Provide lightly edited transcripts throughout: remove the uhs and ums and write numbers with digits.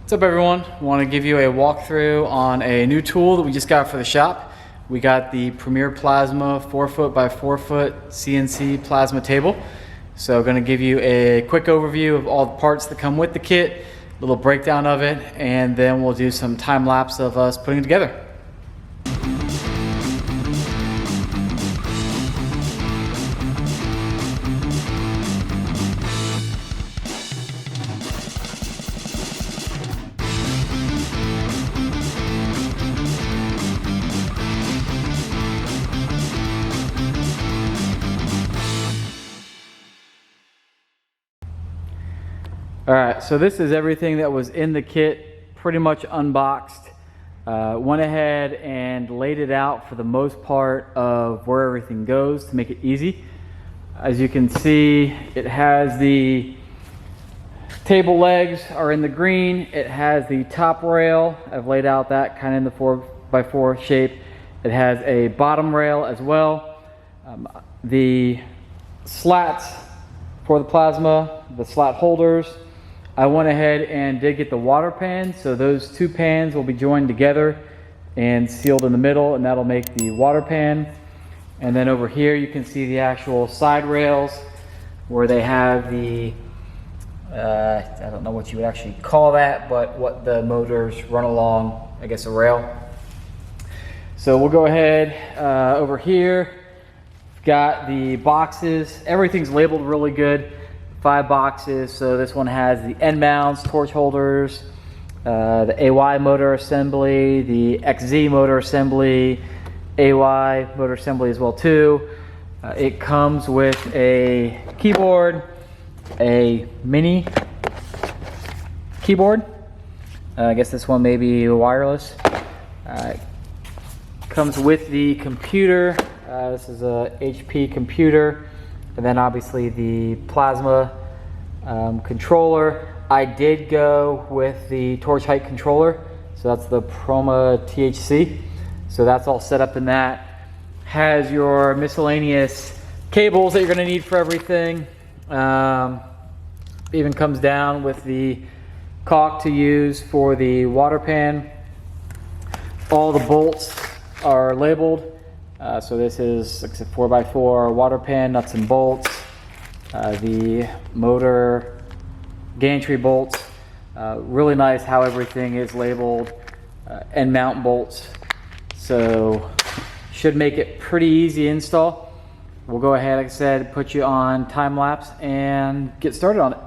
What's up everyone? I want to give you a walkthrough on a new tool that we just got for the shop. We got the Premier Plasma 4-foot by 4-foot CNC Plasma Table. So I'm going to give you a quick overview of all the parts that come with the kit, a little breakdown of it, and then we'll do some time lapse of us putting it together. Alright, so this is everything that was in the kit, pretty much unboxed. Went ahead and laid it out for the most part of where everything goes to make it easy. As you can see, it has the table legs are in the green. It has the top rail. I've laid out that kind of in the 4x4 shape. It has a bottom rail as well. The slats for the plasma, the slat holders. I went ahead and did get the water pan, so those two pans will be joined together and sealed in the middle, and that'll make the water pan. And then over here you can see the actual side rails where they have the, I don't know what you would actually call that, but what the motors run along, I guess a rail. So we'll go ahead over here. Got the boxes, everything's labeled really good. 5 boxes, so this one has the end mounts, torch holders, the AY motor assembly, the XZ motor assembly, AY motor assembly as well too. It comes with a keyboard, a mini keyboard. I guess this one may be wireless. Comes with the computer. This is a HP computer. And then obviously the plasma controller. I did go with the torch height controller, so that's the Proma THC. So that's all set up in that. Has your miscellaneous cables that you're going to need for everything. Even comes down with the caulk to use for the water pan. All the bolts are labeled. So this is like a 4x4 water pan, nuts and bolts, the motor gantry bolts. Really nice how everything is labeled, end mount bolts. So should make it pretty easy install. We'll go ahead, like I said, put you on time lapse and get started on it.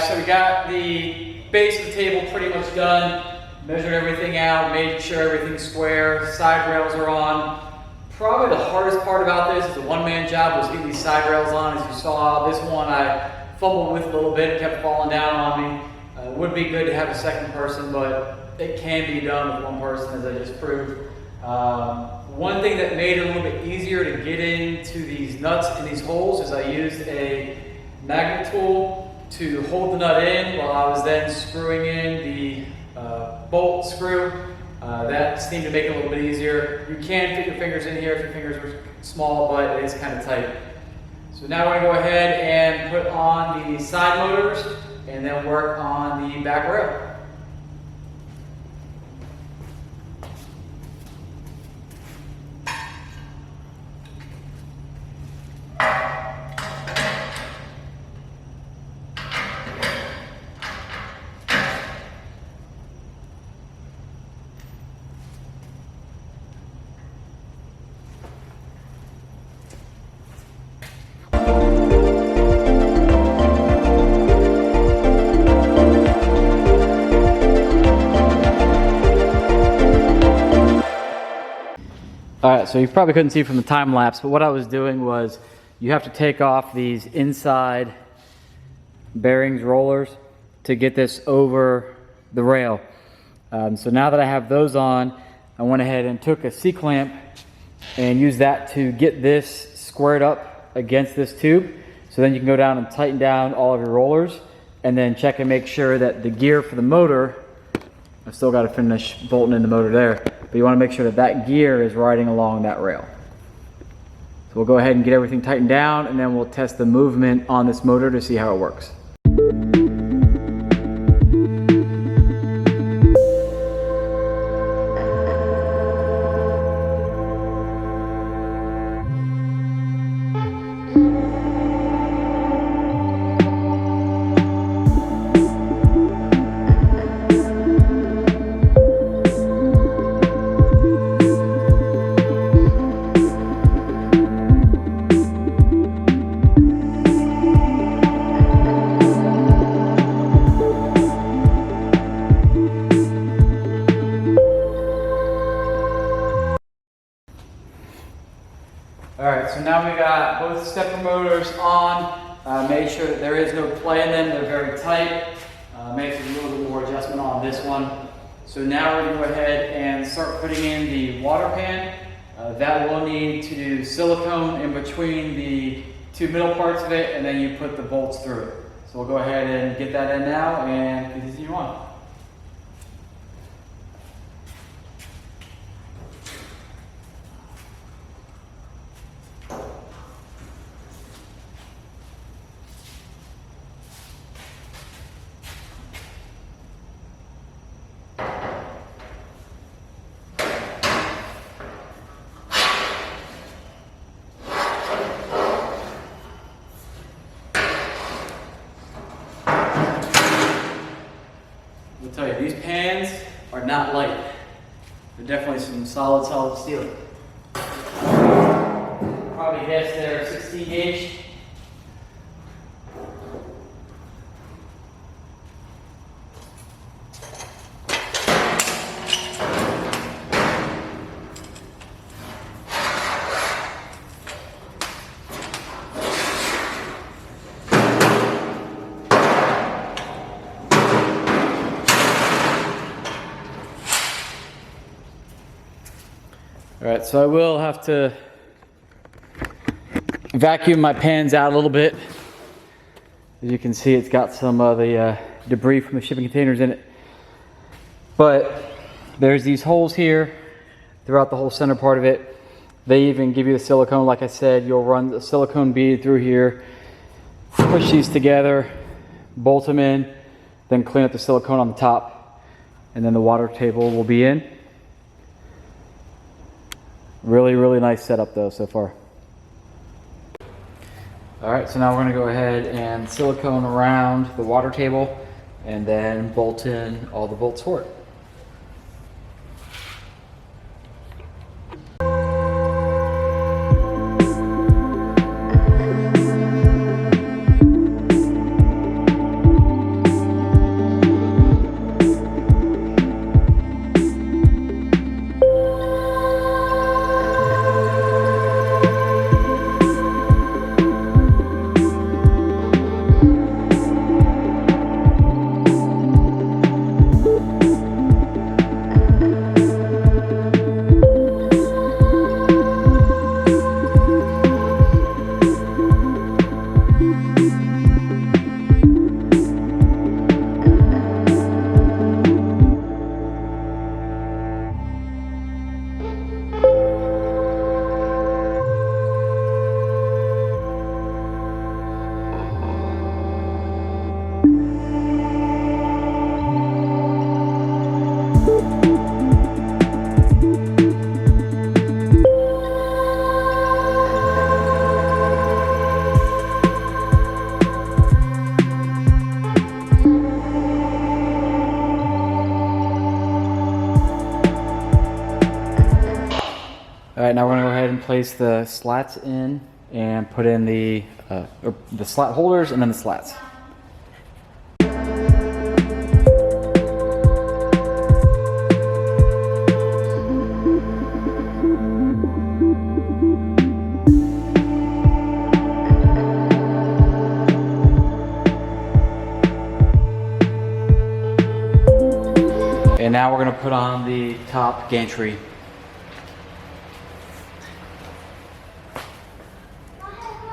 so we got the base of the table pretty much done. Measured everything out, made sure everything's square. Side rails are on. Probably the hardest part about this is the one-man job was getting these side rails on. As you saw, this one I fumbled with a little bit, it kept falling down on me. It would be good to have a second person, but it can be done with one person, as I just proved. One thing that made it a little bit easier to get into these nuts in these holes is I used a magnet tool to hold the nut in while I was then screwing in the bolt screw. That seemed to make it a little bit easier. You can fit your fingers in here if your fingers are small, but it is kind of tight. So now we're going to go ahead and put on the side motors and then work on the back rail. Alright, so you probably couldn't see from the time lapse, but what I was doing was you have to take off these inside bearings, rollers, to get this over the rail. So now that I have those on, I went ahead and took a C-clamp and used that to get this squared up against this tube. So then you can go down and tighten down all of your rollers and then check and make sure that the gear for the motor, I've still got to finish bolting in the motor there, but you want to make sure that that gear is riding along that rail. So we'll go ahead and get everything tightened down and then we'll test the movement on this motor to see how it works. Alright, so now we got both stepper motors on. Made sure that there is no play in them, they're very tight. Makes a little bit more adjustment on this one. So now we're going to go ahead and start putting in the water pan. That will need to do silicone in between the two middle parts of it, and then you put the bolts through it. So we'll go ahead and get that in now and continue on. I'll tell you, these pans are not light. They're definitely some solid steel. Probably guess they're 16 gauge. Alright, so I will have to vacuum my pans out a little bit. As you can see, it's got some of the debris from the shipping containers in it. But there's these holes here throughout the whole center part of it. They even give you the silicone. Like I said, you'll run the silicone bead through here, push these together, bolt them in, then clean up the silicone on the top, and then the water table will be in. Really nice setup though so far. Alright, so now we're going to go ahead and silicone around the water table and then bolt in all the bolts for it. Alright, now we're going to go ahead and place the slats in and put in the slat holders and then the slats. And now we're going to put on the top gantry.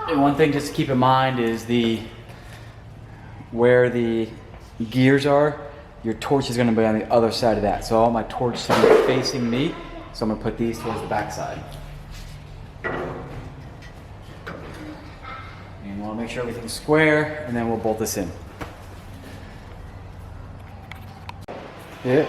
And one thing just to keep in mind is where the gears are, your torch is going to be on the other side of that. So I want my torch to be facing me, so I'm going to put these towards the back side. And we'll make sure everything's square, and then we'll bolt this in. Yeah.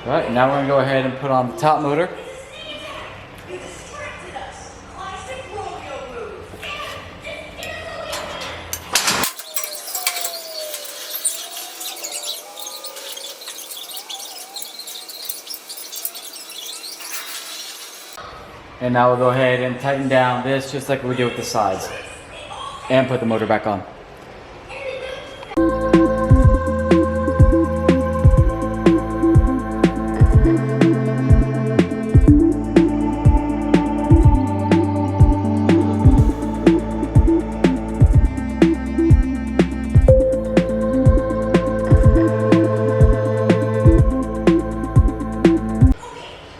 Alright, now we're going to go ahead and put on the top motor. And now we'll go ahead and tighten down this just like we did with the sides. And put the motor back on.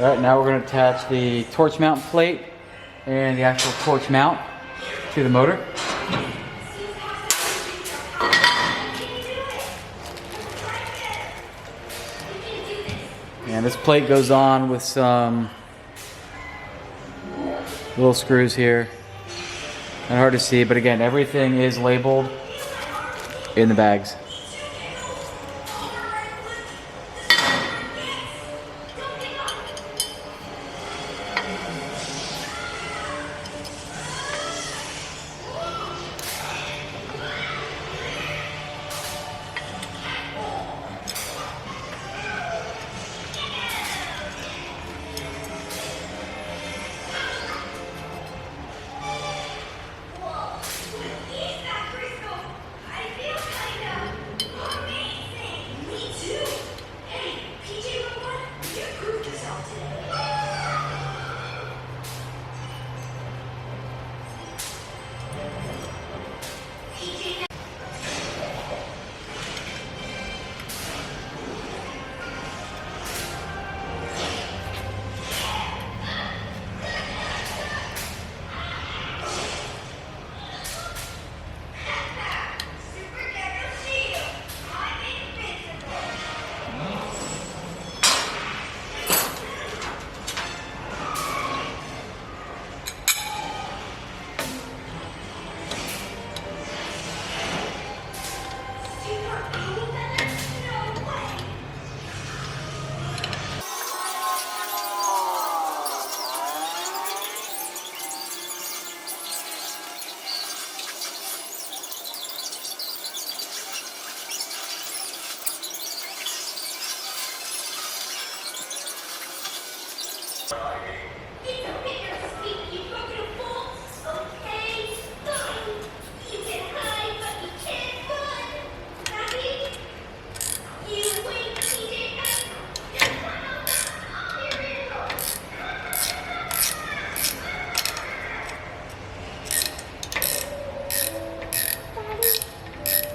Alright, now we're going to attach the torch mount plate and the actual torch mount to the motor. And this plate goes on with some little screws here. Not hard to see, but again, everything is labeled in the bags.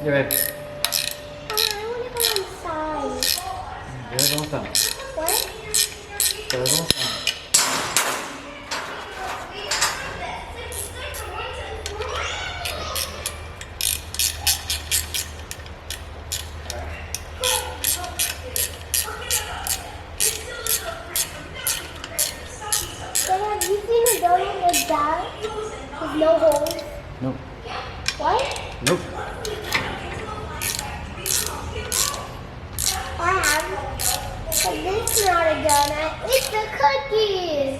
Yeah, babe. I want to go inside. There's no sound. What? There's no sound. Nope. What? Nope. I have. But this is not a donut. It's the cookies.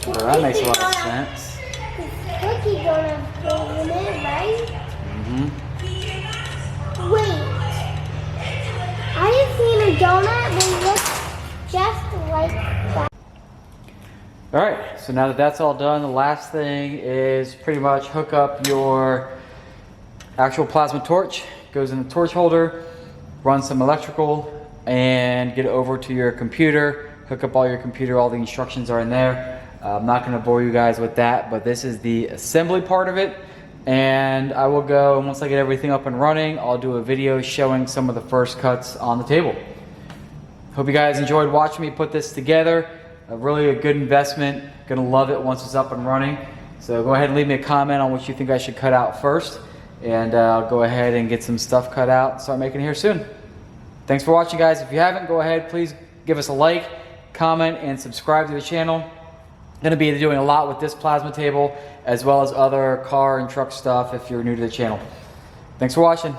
Well, that makes a lot of sense. This cookie don't have holes in it, right? Mm-hmm. Wait. I just seen a donut that looks just like that. All right, so now that that's all done, the last thing is pretty much hook up your actual plasma torch. Goes in the torch holder, run some electrical, and get it over to your computer. Hook up all your computer, all the instructions are in there. I'm not gonna bore you guys with that, but this is the assembly part of it. And I will go, and once I get everything up and running, I'll do a video showing some of the first cuts on the table. Hope you guys enjoyed watching me put this together. Really a good investment. Gonna love it once it's up and running. So go ahead and leave me a comment on what you think I should cut out first. And I'll go ahead and get some stuff cut out and start making it here soon. Thanks for watching, guys. If you haven't, go ahead, please give us a like, comment, and subscribe to the channel. Gonna be doing a lot with this plasma table, as well as other car and truck stuff if you're new to the channel. Thanks for watching.